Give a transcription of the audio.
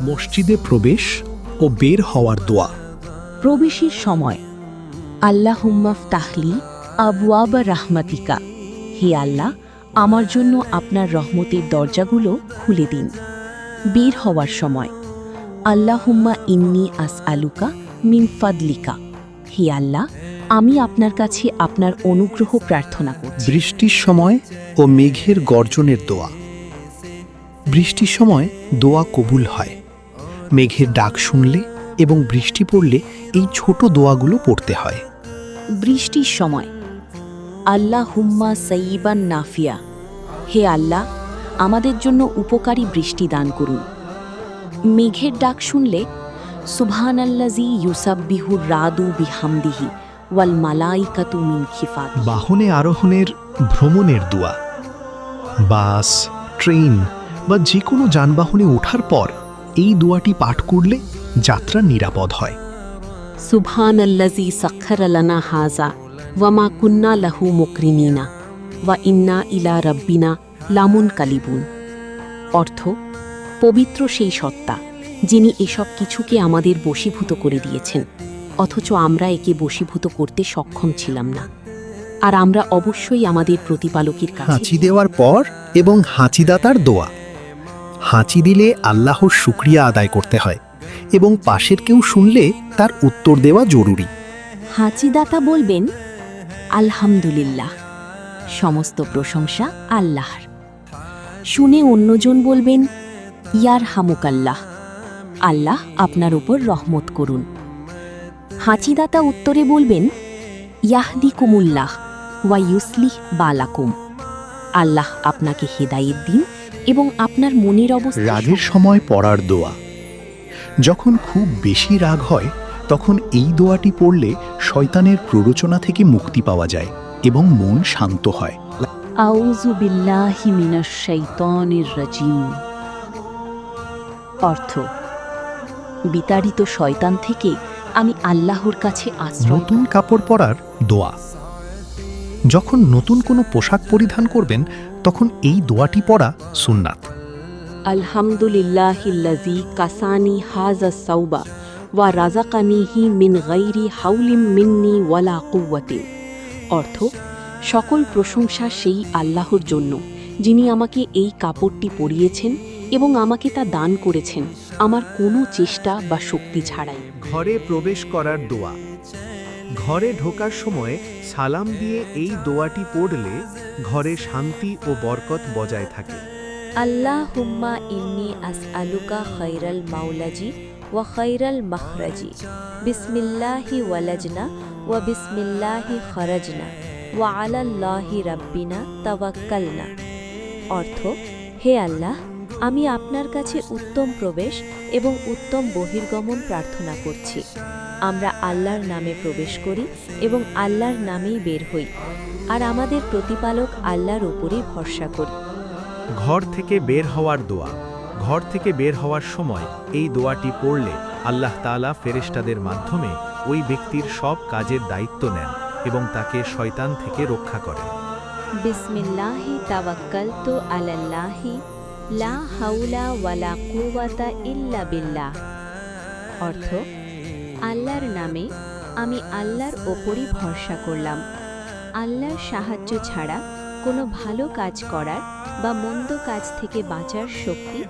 মসজিদে প্রবেশ ও বের হওয়ার দোয়া। প্রবেশের সময় আল্লাহুম্মা ফতাহলি আবওয়াবা রাহমাতিকা, হে আল্লাহ, আমার জন্য আপনার রহমতের দরজাগুলো খুলে দিন। বের হওয়ার সময় আল্লাহুম্মা ইন্নী আসআলুকা মিন ফাদলিকা, হে আল্লাহ, আমি আপনার কাছে আপনার অনুগ্রহ প্রার্থনা করছি। বৃষ্টির সময় ও মেঘের গর্জনের দোয়া। বৃষ্টির সময় দোয়া কবুল হয়। মেঘের ডাক শুনলে এবং বৃষ্টি পড়লে এই ছোট দোয়াগুলো পড়তে হয়। বৃষ্টির সময় আল্লাহুম্মা সাইয়িবান নাফিয়া, হে আল্লাহ, আমাদের জন্য উপকারী বৃষ্টি দান করুন। মেঘের ডাক শুনলে সুবহানাল্লাযী ইউসাব্বিহুর রাদু বিহামদিহি ওয়াল মালাইকাতু মিন খিফাত। বাহনে আরোহণের ভ্রমণের দোয়া। বাস, ট্রেন বা যে কোনো যানবাহনে ওঠার পর এই দোয়াটি পাঠ করলে যাত্রা নিরাপদ হয়। সুবহানাল্লাযী সাখখারা লানা হাযা ওয়া মা কুন্না লাহু মুকরিনিনা ওয়া ইন্না ইলা রাব্বিনা লামুনকালিবুন। অর্থ, পবিত্র সেই সত্তা যিনি এসব কিছুকে আমাদের বশীভূত করে দিয়েছেন, অথচ আমরা একে বশীভূত করতে সক্ষম ছিলাম না। আর আমরা অবশ্যই আমাদের প্রতিপালকের কাছে। হাঁচি দেওয়ার পর এবং হাঁচিদাতার দোয়া। হাঁচি দিলে আল্লাহর শুকরিয়া আদায় করতে হয় এবং পাশের কেউ শুনলে তার উত্তর দেওয়া জরুরি। হাঁচিদাতা বলবেন, আলহামদুলিল্লাহ, সমস্ত প্রশংসা আল্লাহর। শুনে অন্যজন বলবেন, ইয়ার হামুকাল্লাহ, আল্লাহ আপনার উপর রহমত করুন। হাঁচিদাতা উত্তরে বলবেন, ইয়াহদিকুমুল্লাহ ওয়া ইউসলিহ বালাকুম, আল্লাহ আপনাকে হেদায়েত দিন এবং আপনার মনের অবস্থা। রাগের সময় পড়ার দোয়া। যখন খুব বেশি রাগ হয় তখন এই দোয়াটি পড়লে শয়তানের প্ররোচনা থেকে মুক্তি পাওয়া যায় এবং মন শান্ত হয়। আউযু বিল্লাহি মিনাশ শাইতানির রাজিম। অর্থ, বিতাড়িত শয়তান থেকে আমি আল্লাহর কাছে আশ্রয়। নতুন কাপড় পরার দোয়া। যখন নতুন কোনো পোশাক পরিধান করবেন তখন এই দোয়াটি পড়া সুন্নাত। আলহামদুলিল্লাহিল্লাযী কাসানি হাযা সাওবা ওয়া রাযাকানিহি মিন গায়রি হাওলিম মিন্নি ওয়ালা কুওয়াতিন। অর্থ, সকল প্রশংসা সেই আল্লাহর জন্য যিনি আমাকে এই কাপড়টি পরিয়েছেন এবং আমাকে তা দান করেছেন আমার কোনো চেষ্টা বা শক্তি ছাড়াই। ঘরে প্রবেশ করার দোয়া। ঘরে ঢোকার সময় সালাম দিয়ে এই দোয়াটি পড়লে ঘরে শান্তি ও বরকত বজায় থাকে। আল্লাহুম্মা ইন্নী আসআলুকা খায়রাল মাওলাজি ওয়া খায়রাল মাখরাজি, বিসমিল্লাহি ওয়ালাজনা ওয়া বিসমিল্লাহি খারাজনা ওয়া আলাল্লাহি রাব্বিনা তাওয়াক্কালনা। অর্থ, হে আল্লাহ, আমি আপনার কাছে উত্তম প্রবেশ এবং উত্তম বহির্গমন প্রার্থনা করছি। আমরা আল্লাহর নামে প্রবেশ করি এবং আল্লাহর নামেই বের হই, আর আমাদের প্রতিপালক আল্লাহর উপরই ভরসা করি। ঘর থেকে বের হওয়ার দোয়া। ঘর থেকে বের হওয়ার সময় এই দোয়াটি পড়লে আল্লাহ তাআলা ফেরেশতাদের মাধ্যমে ওই ব্যক্তির সব কাজের দায়িত্ব নেন এবং তাকে শয়তান থেকে রক্ষা করেন। বিসমিল্লাহি তাওয়াক্কালতু আলাল্লাহি লা হাওলা ওয়ালা কুওয়াতা ইল্লা বিল্লাহ। অর্থ, আল্লাহর নামে আমি আল্লাহর ওপরই ভরসা করলাম। আল্লাহর সাহায্য ছাড়া কোনো ভালো কাজ করার বা মন্দ কাজ থেকে বাঁচার শক্তি